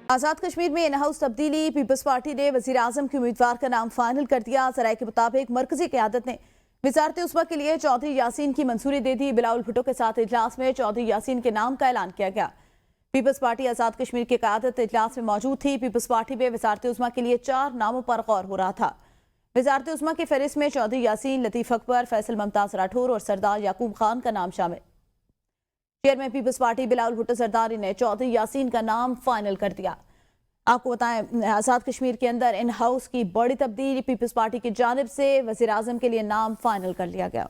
आज़ाद कश्मीर में in house तब्दीली। Peoples party ने वज़ीर आज़म के उम्मीदवार का नाम फाइनल कर दिया। ज़राए के मुताबिक मरकजी क़यादत ने वज़ारत उस्मा के लिए चौधरी यासीन की मंजूरी दे दी। बिलावल भुट्टो के साथ इजलास में चौधरी यासीन के नाम का ऐलान किया गया। पीपल्स पार्टी आज़ाद कश्मीर की क़यादत इजलास में मौजूद थी। पीपल्स पार्टी में वज़ारत उस्मा के लिए 4 नामों पर गौर हो रहा था। वज़ारत उस्मा की फहरिस्त में चौधरी यासीन, लतीफ़ अकबर, फैसल मुमताज़ राठौर और सरदार याकूब खान का नाम शामिल। Chairman people's party Bilawal Bhutto Zardari ने चौधरी यासीन का नाम फाइनल कर दिया। आपको बताएं, आज़ाद कश्मीर के अंदर इन हाउस की बड़ी तब्दीली। पीपल्स पार्टी की जानिब से वज़ीर आज़म के लिए नाम फाइनल कर लिया गया।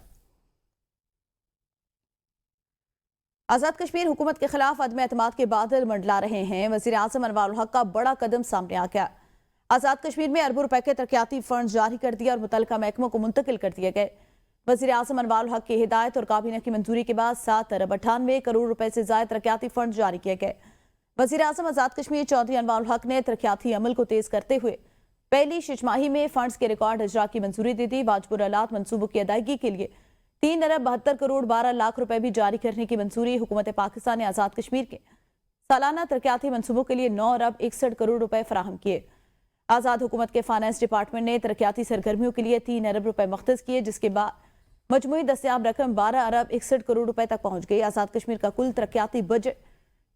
आज़ाद कश्मीर हुकूमत के खिलाफ अदम एतमाद के बादल मंडला रहे हैं। वज़ीर आज़म अनवारुल हक का बड़ा कदम सामने आ गया। आज़ाद कश्मीर में अरबों रुपए के तरक्याती फंड जारी कर दिए और मुतल्लिका महकमों को मुंतकिल कर दिए गए। वज़ीर आज़म अनवारुल हक की हिदायत और काबीना की मंजूरी के बाद 7 अरब 98 करोड़ रुपए से ज़ायद तरक्याती फंड जारी किए गए। वज़ीर आज़म आज़ाद कश्मीर चौधरी अनवारुल हक ने तरक्याती अमल को तेज करते हुए पहली शिशमाही में फंड्स के रिकॉर्ड इजरा की मंजूरी दे दी। वाजिबुल अलात मनसूबों की अदायगी के लिए 3 अरब 72 करोड़ 12 लाख रुपए भी जारी करने की मंजूरी हुकूमत पाकिस्तान ने आज़ाद कश्मीर के सालाना तरक्याती मनसूबों के लिए 9 अरब 61 करोड़ रुपए फराहम किए। आज़ाद हुकूमत के फाइनेंस डिपार्टमेंट ने तरक्याती सरगर्मियों के लिए 3 अरब रुपए मुख्तस किए, जिसके बाद मजमूई दस्तियाब रकम 12 अरब 61 करोड़ रुपए तक पहुंच गई। आज़ाद कश्मीर का कुल तरक्याती बजट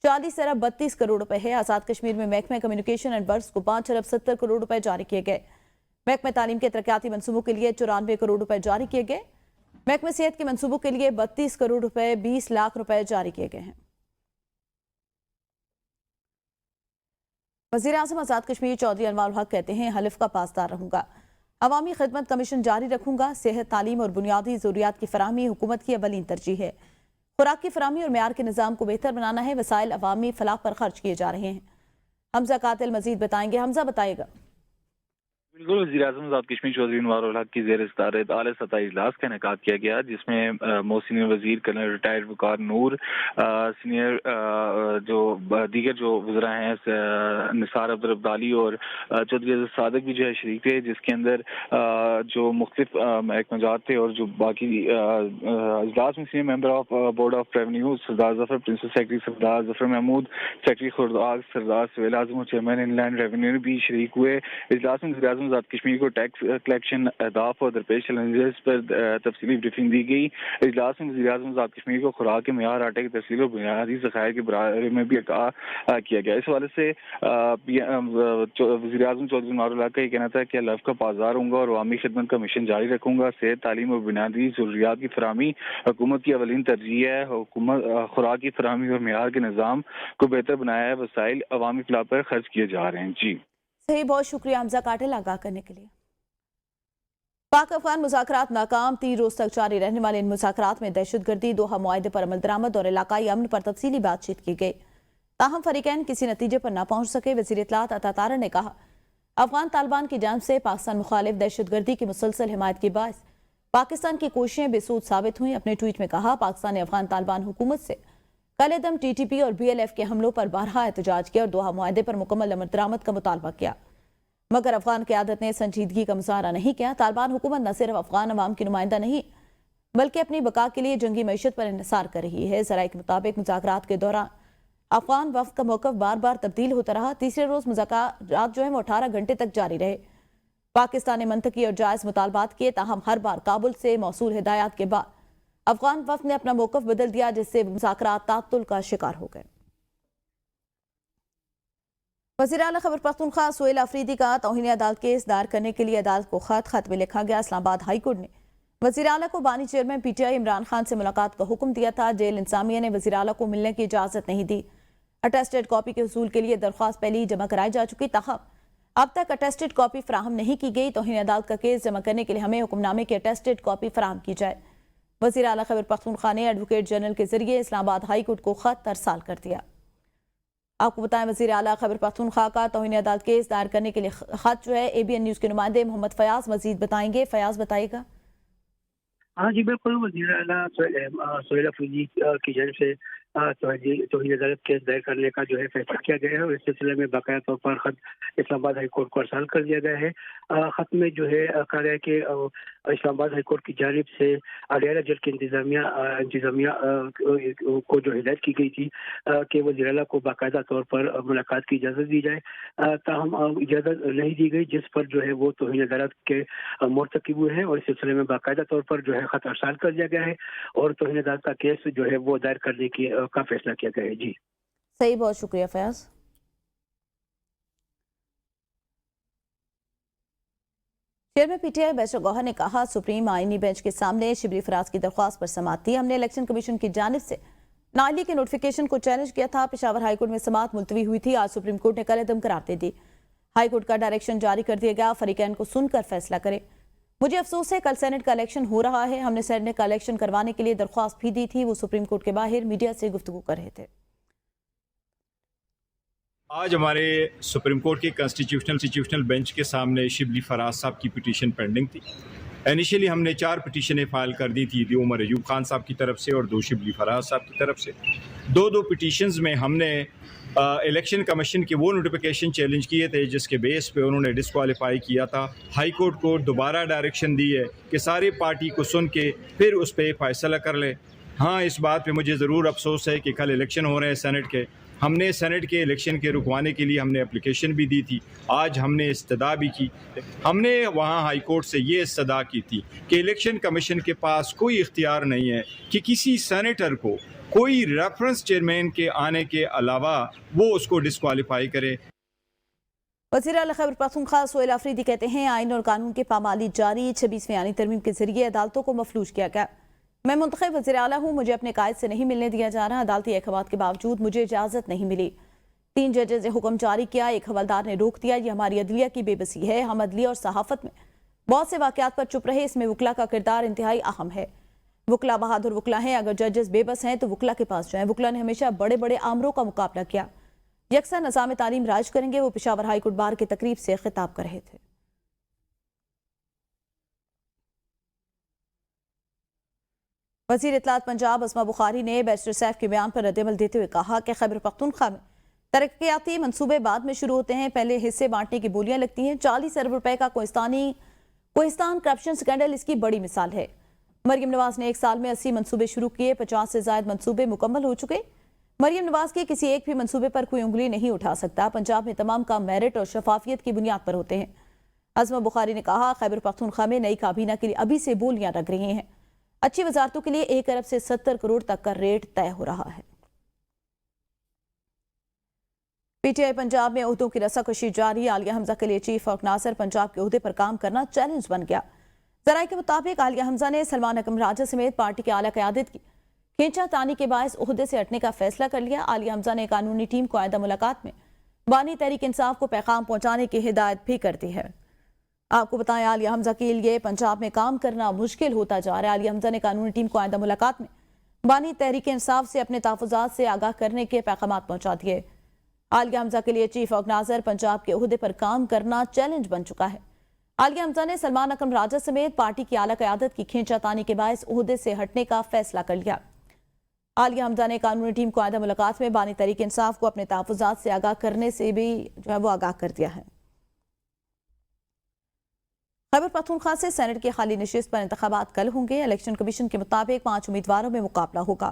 40 अरब 32 करोड़ रुपए है। आज़ाद कश्मीर में महकमे कम्युनिकेशन एंड बर्ड्स को 5 अरब 70 करोड़ रुपए जारी किए गए। महकमे तालीम के तरक्याती मनसूबों के लिए 94 करोड़ रुपए जारी किए गए। महकमे सेहत के मनसूबों के लिए 32 करोड़ रुपए 20 लाख रुपए जारी किए गए हैं। वज़ीर आज़म आज़ाद कश्मीर चौधरी अनवारुल हक कहते हैं, हलिफ का पासदार रहूंगा, अवामी खिदमत कमीशन जारी रखूंगा। सेहत, तालीम और बुनियादी ज़रूरियात की फराहमी हुकूमत की अवलीन तरजीह है। खुराक की फराहमी और मेयार के निज़ाम को बेहतर बनाना है। वसाइल अवामी फलाह पर खर्च किए जा रहे हैं। हमजा कातिल मजीद बताएंगे। हमजा बताएगा। बिल्कुल, वज़ीर आज़म आज़ाद कश्मीर चौधरी अनवारुल हक की ज़ेर सदारत आला सतह इजलास का इनेकाद किया गया, जिसमें मोहसिन वज़ीर, कर्नल रिटायर्ड वक़ार नूर, सीनियर जो दीगर जो वज़रा हैं निसार अब्दुल अब्दाली और चौधरी अज़ीज़ सादिक भी जो है शरीक थे, जिसके अंदर जो मुख्तलिफ महकमात थे और जो बाकी इजलास में senior member of board of revenue Sardar Zafar, principal secretary Sardar Zafar Mahmood, secretary खुर्दाग सरदार सवेल आज़म और चेयरमैन इनलैंड रेवेन्यू भी शरीक हुए। इजलास में वज़ीर आज़ाद कश्मीर को टैक्स कलेक्शन अहदाफ और दरपेश चैलेंजेस पर तफसीली ब्रीफिंग दी गई। इजलास में वज़ीर आज़म आज़ाद कश्मीर को खुराक के मेयार, आटे की तफसील और बुनियादी ज़खायर के बारे में भी किया गया। इस हवाले से वज़ीर आज़म चौधरी अनवारुल हक का ये कहना था कि हल्फ का पासदार होंगे और अवामी खिदमत का मिशन जारी रखूंगा। सेहत, तालीम और बुनियादी ज़रूरियात की फराहमी हुकूमत की अवलीन तरजीह है। हुकूमत खुराक की फराहमी और मेयार के निज़ाम को बेहतर बनाया है। वसाइल अवामी फलाह पर खर्च किए जा रहे हैं। जी सही, बहुत शुक्रिया हमजा कातिल आगाह करने के लिए। पाक अफगान मुज़ाकरात नाकाम। 3 रोज तक जारी रहने वाले इन मुज़ाकरात में दहशतगर्दी, दोहा मुआहदे पर अमल दरामद और इलाकाई अमन पर तफसीली बातचीत की गई। ताहम फरीकैन किसी नतीजे पर न पहुंच सके। वज़ीर इत्तलात अता तारा ने कहा, अफगान तालिबान की जानिब से पाकिस्तान मुखालिफ दहशतगर्दी की मुसलसल हिमायत के बायस पाकिस्तान की कोशिशें बेसूद साबित हुई। अपने ट्वीट में कहा, पाकिस्तान ने अफगान तालिबान हुकूमत से कलेदम TTP और BLF के हमलों पर बारहा एहतजाज किया और दोहा मुआहदे पर मुकम्मल अमल दरामद का मुतालबा किया, मगर अफगान क़यादत ने संजीदगी का मुजाहरा नहीं किया। तालिबान हुकूमत न सिर्फ अफगान अवाम की नुमाइंदा नहीं बल्कि अपनी बका के लिए जंगी मैशत पर इन्हिसार कर रही है। ज़राए के मुताबिक मुज़ाकरात के दौरान अफगान वफ़द का मौक़िफ़ बार बार तब्दील होता रहा। तीसरे रोज़ मुज़ाकरात जो है वो 18 घंटे तक जारी रहे। पाकिस्तान ने मंतकी और जायज़ मुतालबात किए, ताहम हर बार काबुल से मौसूल हिदायत के बाद अफगान वफ़द ने अपना मौक़िफ़ बदल दिया, जिससे मुज़ाकरात ताअत्तुल का शिकार हो गए। वज़ीर आला खैबर पख्तूनख्वा सुहेल अफरीदी का तौहीन अदालत केस दायर करने के लिए अदालत को खत में लिखा गया। इस्लामाबाद हाई कोर्ट ने वज़ीर आला को बानी चेयरमैन PTI इमरान खान से मुलाकात का हुक्म दिया था। जेल इंतजामिया ने वज़ीर आला को मिलने की इजाज़त नहीं दी। अटेस्टेड कॉपी के हुसूल के लिए दरख्वास्त पहले ही जमा कराई जा चुकी, ताहम अब तक अटेस्टेड कॉपी फराहम नहीं की गई। तौहीन अदालत का केस जमा करने के लिए हमें हुक्मनामे की अटेस्टेड कॉपी फराहम की जाए। वज़ीर आला खैबर पख्तूनख्वा ने एडवोकेट जनरल के जरिए इस्लामाबाद हाई कोर्ट को खत अरसाल कर दिया। आपको बताएं, वज़ीर आला खैबर पख्तूनख्वा का तौहीन अदालत केस दायर करने के लिए खत जो है ABN न्यूज़ के नुमाइंदे मोहम्मद फयाज मजीद बताएंगे। फयाज बताएगा। हाँ जी बिल्कुल, वज़ीर आला सुहेल अफरीदी की जानिब से तौहीन अदालत केस दायर करने का जो है फैसला किया गया है और इस सिलसिले में बाकायदा तौर पर खत इस्लामाबाद हाई कोर्ट को अरसाल कर दिया गया है। खत में जो है कहा गया है कि इस्लामाबाद हाई कोर्ट की जानिब से अडयाला जेल की इंतजामिया को जो हिदायत की गई थी कि वज़ीर आला को बाकायदा तौर पर मुलाकात की इजाज़त दी जाए, ताहम इजाज़त नहीं दी गई, जिस पर जो है वो तौहीन अदालत के मुर्तकिब हुए हैं और इस सिलसिले में बाकायदा तौर पर जो है खत अरसाल कर दिया गया है और तौहीन अदालत का केस जो है वो दायर करने की का फैसला किया गया है। जी सही, बहुत शुक्रिया फयाज। चेयरमैन पीटीआई बैशर गौहर ने कहा, सुप्रीम आईनी बेंच के सामने शिबली फराज की दरख्वास्त पर समाअत थी। हमने इलेक्शन कमीशन की जानिब से नाली के नोटिफिकेशन को चैलेंज किया था। पेशावर हाईकोर्ट में समाअत मुलतवी हुई थी। आज सुप्रीम कोर्ट ने कल अदम करार दे दी। हाईकोर्ट का डायरेक्शन जारी कर दिया गया, फरीकैन को सुनकर फैसला करे। मुझे अफसोस है कल सेनेट का इलेक्शन हो रहा है। हमने सेनेट का इलेक्शन करवाने के लिए दरख्वास्त भी दी थी। वो सुप्रीम कोर्ट के बाहर मीडिया से गुफ्तगू कर रहे थे। आज हमारे सुप्रीम कोर्ट के कॉन्स्टिट्यूशनल बेंच के सामने शिबली फराज साहब की पिटीशन पेंडिंग थी। इनिशियली हमने 4 पिटीशनें फाइल कर दी थी, 2 उमर अयूब खान साहब की तरफ से और 2 शिबली फराज साहब की तरफ से। 2 पिटीशंस में हमने इलेक्शन कमीशन के वो नोटिफिकेशन चैलेंज किए थे जिसके बेस पे उन्होंने डिस्क्वालीफाई किया था। हाई कोर्ट को दोबारा डायरेक्शन दी है कि सारे पार्टी को सुन के फिर उस पर फैसला कर ले। हाँ, इस बात पे मुझे ज़रूर अफसोस है कि कल इलेक्शन हो रहे हैं सेनेट के। हमने सेनेट के इलेक्शन के रुकवाने के लिए हमने एप्लीकेशन भी दी थी। आज हमने इस्तदा भी की। हमने वहाँ हाई कोर्ट से ये इस्तदा की थी कि इलेक्शन कमीशन के पास कोई इख्तियार नहीं है कि किसी सेनेटर को कोई रेफरेंस चेयरमैन के आने के अलावा वो उसको डिस्क्वालीफाई करे। वज़ीर आला खैबर पख्तूनख्वा सोहेल आफरीदी कहते हैं, आइन और कानून के पामाली जारी। 26वीं आईनी तरमीम के जरिए अदालतों को मफलूज किया गया। मैं मुंतखब वज़ीर आला हूँ, मुझे अपने कायद से नहीं मिलने दिया जा रहा। अदालती अहकामात के बावजूद मुझे इजाज़त नहीं मिली। 3 जजेस ने हुक्म जारी किया, 1 हवलदार ने रोक दिया। ये हमारी अदलिया की बेबसी है। हम अदलिया और सहाफ़त में बहुत से वाक़यात पर चुप रहे। इसमें वकला का किरदार इंतहाई अहम है। वकला बहादुर वकला हैं। अगर जजेस बेबस हैं तो वकला के पास जाएं। वकला ने हमेशा बड़े बड़े आमरों का मुकाबला किया। यकसा निज़ाम तालीम राज करेंगे। वो पेशावर हाई कोर्ट बार की तकरीब से खिताब कर रहे थे। वज़ीर इत्तलात पंजाब अस्मा बुखारी ने बैरिस्टर सैफ के बयान पर रद्दअमल देते हुए कहा कि खैबर पख्तूनख्वा में तरक्याती मंसूबे बाद में शुरू होते हैं, पहले हिस्से बांटने की बोलियां लगती हैं। 40 अरब रुपए का कोहिस्तान करप्शन स्कैंडल इसकी बड़ी मिसाल है। मरियम नवाज ने 1 साल में 80 मंसूबे शुरू किए, 50 से ज्यादा मंसूबे मुकम्मल हो चुके। मरियम नवाज के किसी एक भी मंसूबे पर कोई उंगली नहीं उठा सकता। पंजाब में तमाम काम मेरिट और शफाफियत की बुनियाद पर होते हैं। अस्मा बुखारी ने कहा, खैबर पख्तूनख्वा में नई काबीना के लिए अभी से बोलियां लग रही हैं। अच्छी वजारतों के लिए 1 अरब से 70 करोड़ तक का रेट तय हो रहा है। पीटीआई पंजाब में ओहदों की रस्साकशी जारी। आलिया हमजा के लिए चीफ ऑर्गेनाइजर पंजाब के ओहदे पर काम करना चैलेंज बन गया। जराये के मुताबिक आलिया हमजा ने सलमान अकरम राजा समेत पार्टी की आला क़यादत की खींचातानी के बायस ओहदे से हटने का फैसला कर लिया। आलिया हमजा ने कानूनी टीम को आइंदा मुलाकात में बानी तहरीक इंसाफ को पैगाम पहुंचाने की हिदायत भी कर दी है। आपको बताएं, आलिया हमजा के लिए पंजाब में काम करना मुश्किल होता जा रहा है। आलिया हमजा ने कानूनी टीम को आइंदा मुलाकात में बानी तहरीक इंसाफ से अपने तहफ़्फ़ुज़ात से आगाह करने के पैगामात पहुंचा दिए। आलिया हमजा के लिए चीफ ऑर्गेनाइजर पंजाब के ओहदे पर काम करना चैलेंज बन चुका है। आलिया हमजा ने सलमान अकरम राजा समेत पार्टी की आला क़यादत की खींचातानी के बायस ओहदे से हटने का फैसला कर लिया। आलिया हमजा ने कानूनी टीम को आइंदा मुलाकात में बानी तहरीक इंसाफ को अपने तहफ़्फ़ुज़ात से आगाह करने से भी जो है वो आगाह कर दिया है। खैबर पख्तूनख्वा से सेनेट की खाली नशिस्त पर इंतखाबात कल होंगे। इलेक्शन कमीशन के मुताबिक 5 उम्मीदवारों में मुकाबला होगा।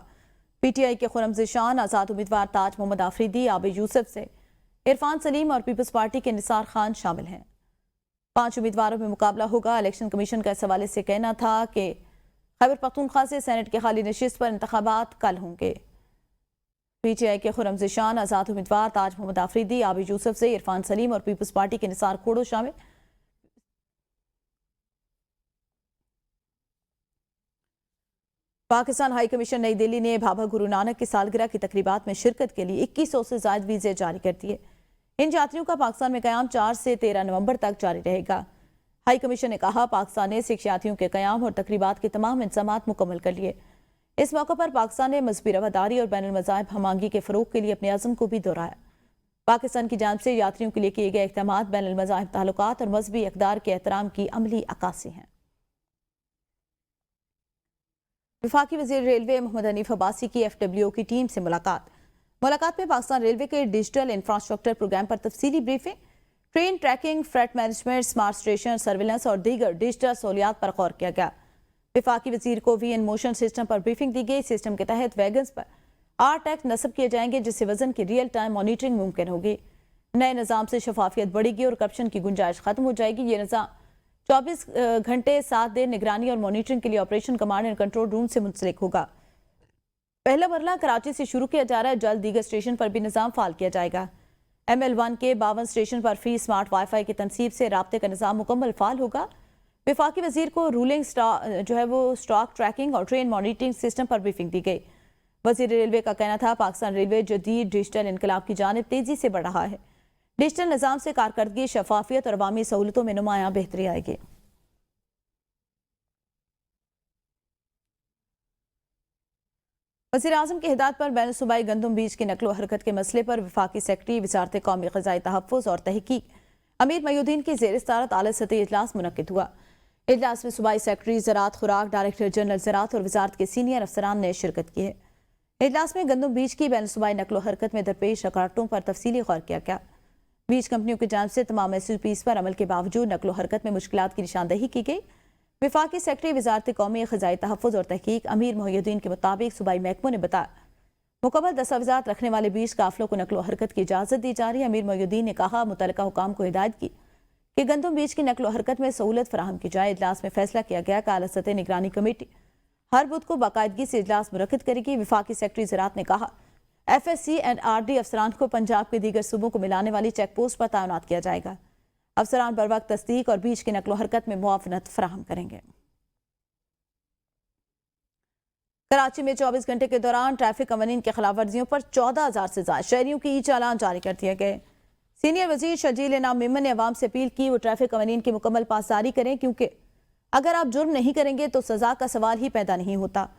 पीटीआई के खुरम ज़िशान, आज़ाद उम्मीदवार ताज मोहम्मद आफरीदी, आबिद यूसुफ से इरफान सलीम और पीपल्स पार्टी के निसार खान शामिल हैं। 5 उम्मीदवारों में मुकाबला होगा। इलेक्शन कमीशन का इस हवाले से कहना था कि खैबर पख्तूनख्वा से सेनेट की खाली नशिस्त पर इंतखाबात कल होंगे। पीटीआई के खुरम ज़िशान, आज़ाद उम्मीदवार ताज मोहम्मद आफरीदी, आबिद यूसुफ से इरफान सलीम और पीपल्स पार्टी के निसार खोड़ो शामिल। पाकिस्तान हाई कमीशन नई दिल्ली ने बाबा गुरु नानक की सालगिरह की तकरीबात में शिरकत के लिए 2100 से ज्यादा वीजे जारी कर दिए। इन यात्रियों का पाकिस्तान में कयाम 4 से 13 नवंबर तक जारी रहेगा। हाई कमीशन ने कहा, पाकिस्तान ने सिख यात्रियों के कयाम और तकरीबात के तमाम इंतजामात मुकम्मल कर लिए। इस मौके पर पाकिस्तान ने मजहबी रवादारी और बैनुल मज़ाहिब हमआहंगी के फरोग के लिए अपने अज़म को भी दोहराया। पाकिस्तान की जानिब से यात्रियों के लिए किए गए इक़दामात बैनुल मज़ाहिब ताल्लुकात और मजहबी अक़दार के एहतराम की अमली अक्कासी हैं। वफाकी वज़ीर रेलवे मोहम्मद हनीफ अब्बासी की FWO की टीम से मुलाकात में पाकिस्तान रेलवे के डिजिटल इंफ्रास्ट्रक्चर प्रोग्राम पर तफसीली briefing, train tracking, freight management, smart station surveillance और दीगर डिजिटल सहूलियात पर गौर किया गया। वफाकी वज़ीर को वी इन मोशन सिस्टम पर ब्रीफिंग दी गई। सिस्टम के तहत वैगन्स पर R-टैग नस्ब किए जाएंगे, जिससे वजन की रियल टाइम मॉनिटरिंग मुमकिन होगी। नए निज़ाम से शफाफियत बढ़ेगी और करप्शन की गुंजाइश खत्म हो जाएगी। ये निज़ाम 24 घंटे 7 दिन निगरानी और मॉनिटरिंग के लिए operation command and control room से मुंसलिक होगा। पहला मरला कराची से शुरू किया जा रहा है। जल्द दीगर स्टेशन पर भी निज़ाम फाल किया जाएगा। ML1 के 52 स्टेशन पर फ्री स्मार्ट वाईफाई की तनसीब से राब्ते का निज़ाम मुकम्मल फाल होगा। वफाकी वज़ीर को रूलिंग स्टॉक ट्रैकिंग और ट्रेन मॉनिटरिंग सिस्टम पर ब्रीफिंग दी गई। वज़ीर रेलवे का कहना था, पाकिस्तान रेलवे जदीद डिजिटल इनकलाब की जानिब तेजी से बढ़ रहा है। डिजिटल निज़ाम से कारकर्दगी, शफाफियत और अवामी सहूलतों में नुमायां बेहतरी आएगी। वज़ीर आज़म की हिदायत पर बैन सूबाई गंदम बीज की नकलो हरकत के मसले पर वफाकी सेक्रेटरी वज़ारत कौमी ग़िज़ाई तहफ़्फ़ुज़ और तहकीक अमीर मयूद्दीन की ज़ेर सदारत आला सतही इजलास मुनक्किद हुआ। इजलास में सूबाई सेक्रेटरी ज़राअत खुराक, डायरेक्टर जनरल ज़राअत और वज़ारत के सीनियर अफसरान ने शिरकत की है। इजलास में गंदम बीज की बैन सूबाई नकलो हरकत में दरपेश रकावटों पर तफसीली गौर किया गया। बीज कंपनियों की जानिब से तमाम SOPs पर अमल के बावजूद नकलो हरकत में मुश्किलात की निशानदही की गई। वफाकी सेक्रेटरी वज़ारत कौमी ग़िज़ाई तहफ़्फ़ुज़ और तहकीक अमीर मोहिउद्दीन के मुताबिक सूबाई महकमों ने बताया, मुकम्मल दस्तावेज़ात रखने वाले बीज काफ़िलों को नकलो हरकत की इजाज़त दी जा रही है। अमीर मोहिउद्दीन ने कहा, मुतल्लिका हुकाम को हिदायत की कि गंदम बीज की नकलो हरकत में सहूलत फराहम की जाए। इजलास में फैसला किया गया कि आला सतह निगरानी कमेटी हर बुध को बाकायदगी से इजलास मुनक्किद करेगी। वफाकी सेक्रेटरी ज़राअत ने कहा, FSC एंड RD अफसरान को पंजाब के दीगर सूबों को मिलाने वाली चेक पोस्ट पर तैनात किया जाएगा। अफसरान बर वक्त तस्दीक और बीज की नकलो हरकत में मुआवनत फराहम करेंगे। कराची में 24 घंटे के दौरान ट्रैफिक कवानीन की खिलाफ वर्जियों पर 14,000 से ज्यादा शहरियों की ई चालान जारी कर दिए गए। सीनियर वजीर शजील इनाम मेमन ने अवाम से अपील की वो ट्रैफिक कवानीन की मुकम्मल पासदारी करें, क्योंकि अगर आप जुर्म नहीं करेंगे तो सजा का सवाल ही पैदा नहीं होता।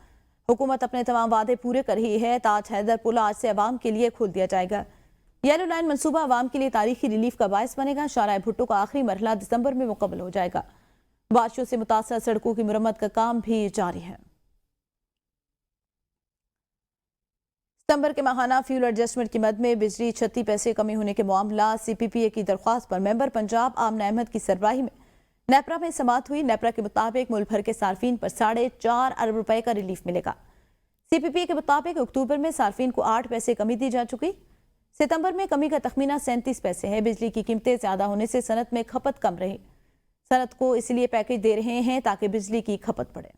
हुकूमत अपने तमाम वादे पूरे कर रही है। ताज हैदर पुल आज से अवाम के लिए खोल दिया जाएगा। येलो लाइन मनसूबा अवाम के लिए तारीखी रिलीफ का बायस बनेगा। शाहराह भुट्टो का आखिरी मरहला दिसंबर में मुकम्मल हो जाएगा। बारिशों से मुतासर सड़कों की मुरम्मत का काम भी जारी है। सितंबर के माहाना फ्यूल एडजस्टमेंट की मद में बिजली 36 पैसे कमी होने के मामला CPPA की दरख्वास्त पर मेंबर पंजाब आमना अहमद की सरबराही में नेपरा में समाअत हुई। नेपरा के मुताबिक मुल्क भर के सार्फिन पर 4.5 अरब रुपए का रिलीफ मिलेगा। CPPA के मुताबिक अक्टूबर में सार्फिन को 8 पैसे कमी दी जा चुकी। सितंबर में कमी का तखमीना 37 पैसे है। बिजली की कीमतें ज्यादा होने से सनत में खपत कम रही। सनत को इसलिए पैकेज दे रहे हैं ताकि बिजली की खपत बढ़े।